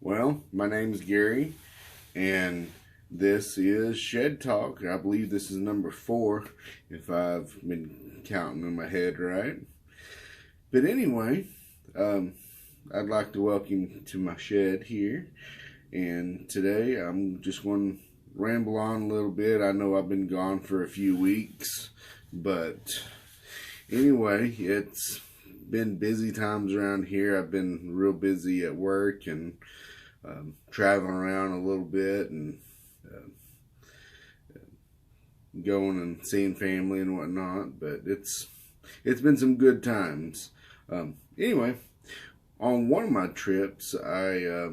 Well, my name's Gary, and this is Shed Talk. I believe this is number 4, if I've been counting in my head right. But anyway, I'd like to welcome you to my shed here, and today I'm just going to ramble on a little bit. I know I've been gone for a few weeks, but anyway, it's been busy times around here. I've been real busy at work and traveling around a little bit and going and seeing family and whatnot. But it's been some good times. Anyway, on one of my trips, I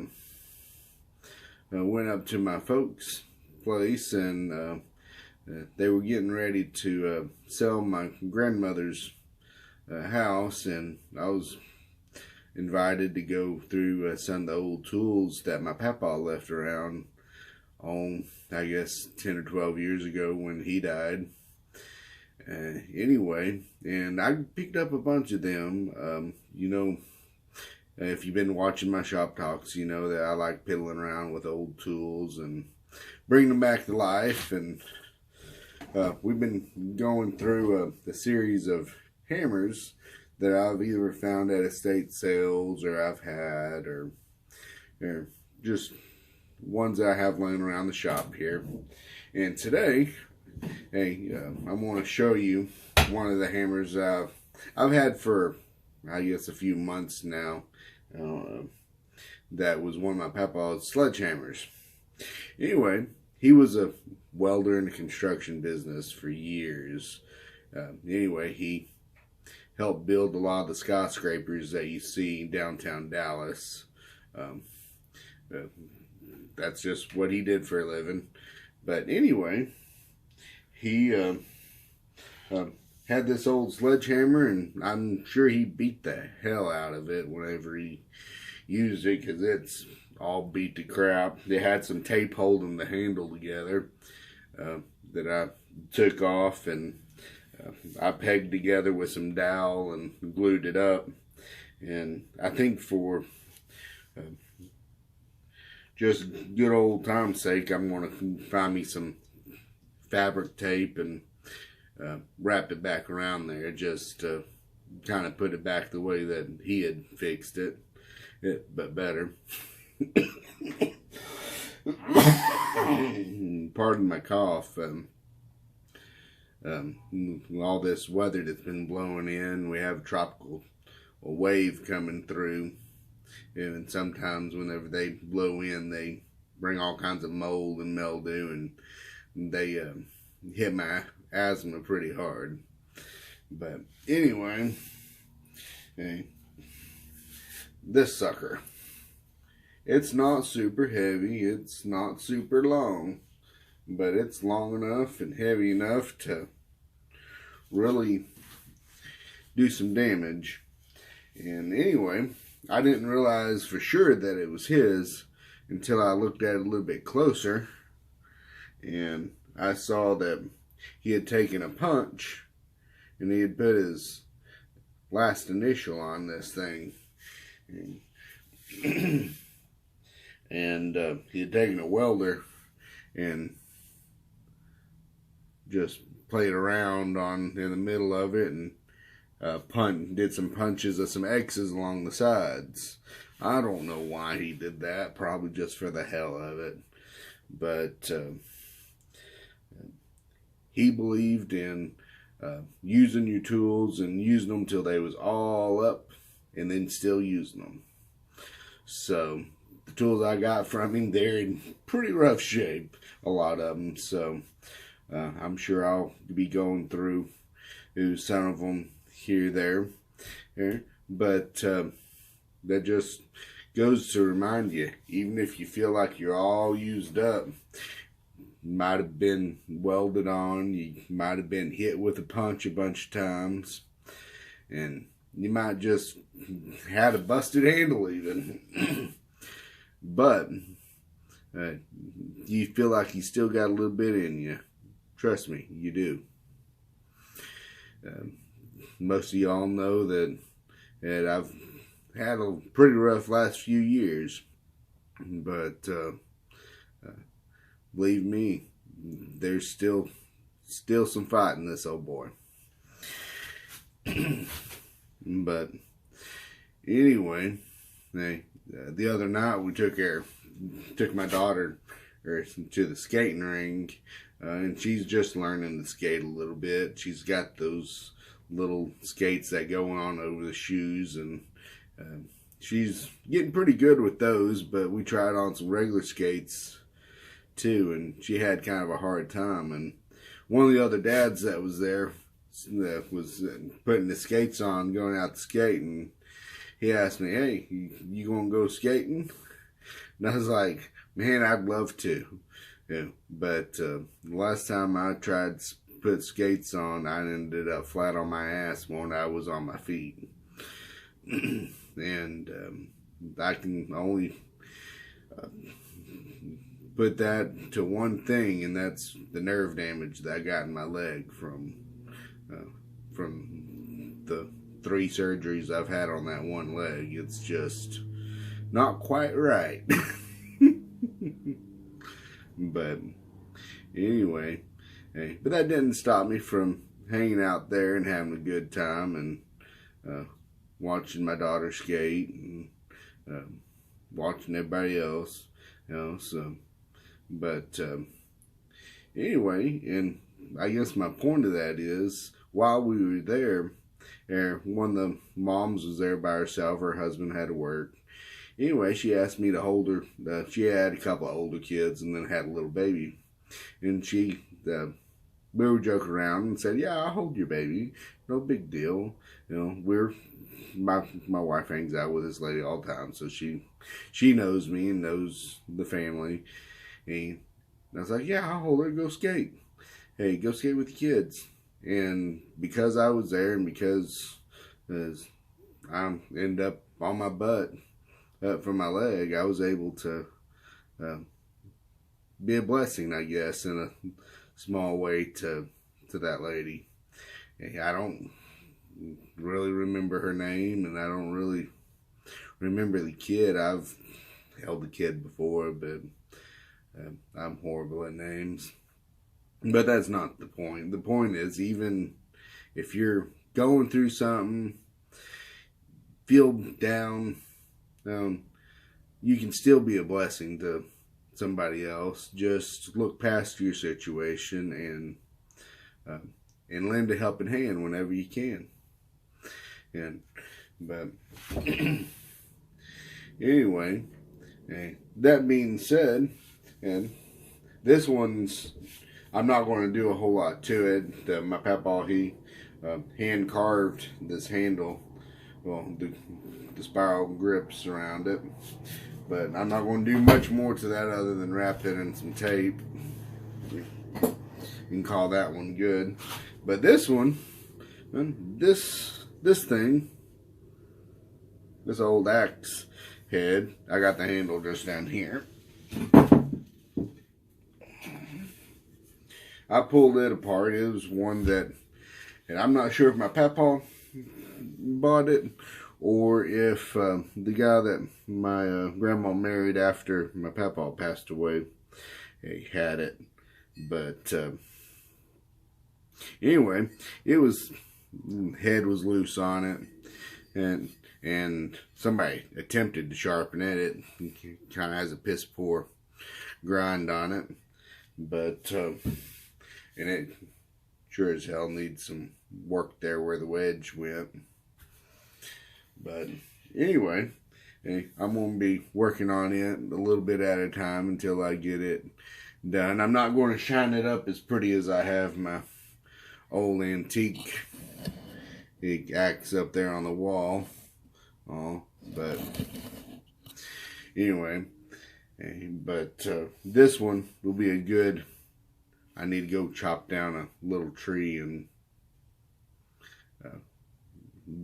went up to my folks' place, and they were getting ready to sell my grandmother's house, and I was invited to go through some of the old tools that my papa left around on, I guess, 10 or 12 years ago when he died. Anyway, and I picked up a bunch of them. If you've been watching my shop talks, you know that I like piddling around with old tools and bringing them back to life. And we've been going through a series of hammers that I've either found at estate sales or I've had, or just ones that I have laying around the shop here. And today, I want to show you one of the hammers I've had for, I guess, a few months now. That was one of my papa's sledgehammers. Anyway, he was a welder in the construction business for years. Anyway, he helped build a lot of the skyscrapers that you see in downtown Dallas. That's just what he did for a living. But anyway, he had this old sledgehammer, and I'm sure he beat the hell out of it whenever he used it, because it's all beat to crap. They had some tape holding the handle together that I took off, and I pegged together with some dowel and glued it up. And I think for just good old time's sake, I'm going to find me some fabric tape and wrap it back around there, just to kind of put it back the way that he had fixed it, but better. Pardon my cough. All this weather that's been blowing in, we have a tropical wave coming through, and sometimes whenever they blow in, they bring all kinds of mold and mildew, and they hit my asthma pretty hard. But anyway, this sucker, it's not super heavy, it's not super long, but it's long enough and heavy enough to really do some damage. And anyway, I didn't realize for sure that it was his until I looked at it a little bit closer, and I saw that he had taken a punch and he had put his last initial on this thing. And he had taken a welder and just played around in the middle of it, and did some punches of some X's along the sides. I don't know why he did that, probably just for the hell of it. But he believed in using your tools and using them till they was all up, and then still using them. So the tools I got from him, they're in pretty rough shape, a lot of them. So I'm sure I'll be going through some of them here. But that just goes to remind you, even if you feel like you're all used up, might have been welded on, you might have been hit with a punch a bunch of times, and you might just had a busted handle even. But you feel like you still got a little bit in you. Trust me, you do. Most of y'all know that I've had a pretty rough last few years. But believe me, there's still some fight in this old boy. But anyway, the other night we took my daughter to the skating rink, and she's just learning to skate a little bit. She's got those little skates that go on over the shoes, and she's getting pretty good with those. But we tried on some regular skates too, and she had kind of a hard time. And one of the other dads that was there that was putting the skates on, going out to skate, and he asked me, "Hey, you gonna go skating?" And I was like, "Man, I'd love to." Yeah, but the last time I tried to put skates on, I ended up flat on my ass when I was on my feet. And I can only put that to one thing, and that's the nerve damage that I got in my leg from the 3 surgeries I've had on that one leg. It's just not quite right. But anyway, but that didn't stop me from hanging out there and having a good time, and watching my daughter skate, and watching everybody else, so. But anyway, and I guess my point of that is, while we were there, one of the moms was there by herself. Her husband had to work. Anyway, she asked me to hold her. She had a couple of older kids and then had a little baby. And we were joking around and said, "Yeah, I'll hold your baby. No big deal." My wife hangs out with this lady all the time, so she knows me and knows the family. And I was like, "Yeah, I'll hold her. Go skate. Hey, go skate with the kids." And because I was there, and because I ended up on my butt from my leg, I was able to be a blessing, I guess, in a small way to that lady. I don't really remember her name, and I don't really remember the kid. I've held the kid before, but I'm horrible at names. But that's not the point. The point is, even if you're going through something, feel down, you can still be a blessing to somebody else. Just look past your situation and lend a helping hand whenever you can. But anyway, that being said, and this one's, I'm not going to do a whole lot to it. My papa, he hand carved this handle, well, the spiral grips around it. But I'm not going to do much more to that other than wrap it in some tape. You can call that one good. But this one, this thing, this old axe head, I got the handle just down here. I pulled it apart. It was one that, and I'm not sure if my papa bought it or if the guy that my grandma married after my papa passed away, he had it. But anyway, head was loose on it, and somebody attempted to sharpen it. It kind of has a piss poor grind on it, but and it sure as hell needs some work there where the wedge went. But anyway, I'm going to be working on it a little bit at a time until I get it done. I'm not going to shine it up as pretty as I have my old antique axe up there on the wall. But anyway, but this one will be a good, I need to go chop down a little tree and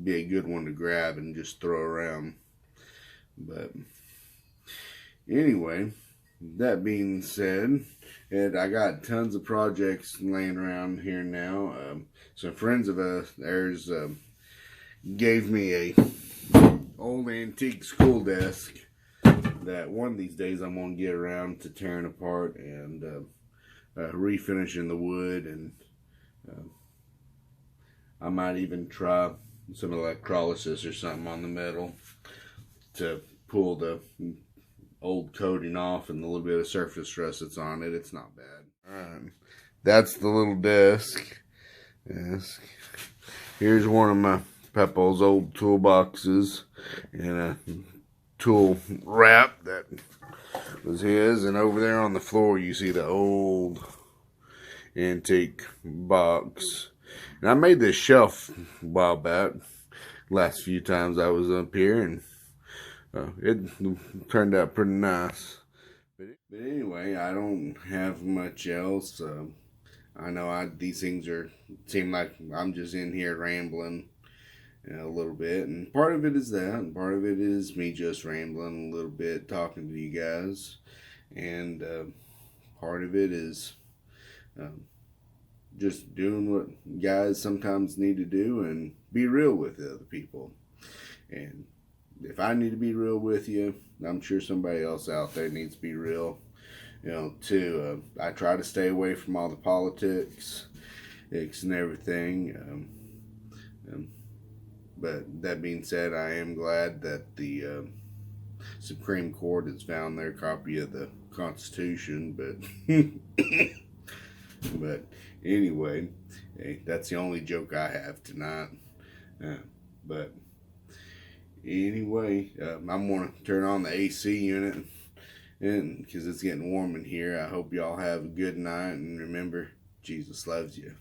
be a good one to grab and just throw around. But anyway, that being said, I got tons of projects laying around here now. Some friends of theirs gave me a old antique school desk that one of these days I'm going to get around to tearing apart and refinishing the wood, and I might even try some electrolysis or something on the metal to pull the old coating off and the little bit of surface rust that's on it. It's not bad. Alright, that's the little desk. Yes. Here's one of my Papa's old toolboxes and a tool wrap that was his. And over there on the floor you see the old antique box. And I made this shelf a while back, last few times I was up here, and it turned out pretty nice. But anyway, I don't have much else. I know these things seem like I'm just in here rambling a little bit, and part of it is that, and part of it is me just rambling a little bit, talking to you guys, and part of it is just doing what guys sometimes need to do and be real with other people. And if I need to be real with you, I'm sure somebody else out there needs to be real, too. I try to stay away from all the politics and everything. But that being said, I am glad that the Supreme Court has found their copy of the Constitution. But anyway, hey, that's the only joke I have tonight. But anyway, I'm going to turn on the AC unit, and because it's getting warm in here. I hope y'all have a good night, and remember, Jesus loves you.